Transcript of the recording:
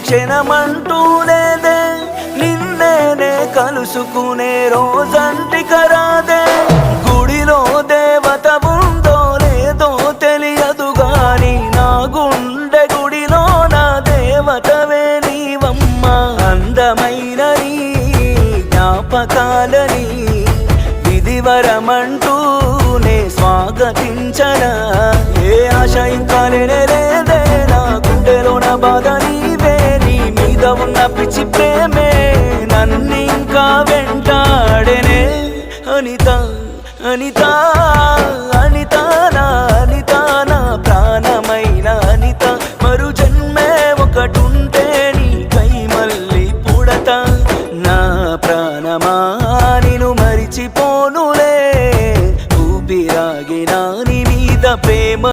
క్షణమంటూ లేదే నిన్నేనే కలుసుకునే రోజంటి కరాదే గుడిలో దేవత ఉందో లేదో తెలియదు గాని నా గుండె గుడిలో నా దేవతవే నీవమ్మ అందమైన నీ జ్ఞాపకాలని విధివరమంటూనే స్వాగతించనా ఏ ఆశ ఇంకా లేదే నా గుండెలోన బాధ నీవే నీ మీద ఉన్న పిచ్చి ప్రేమే నన్నింకా వెంటాడనే అనిత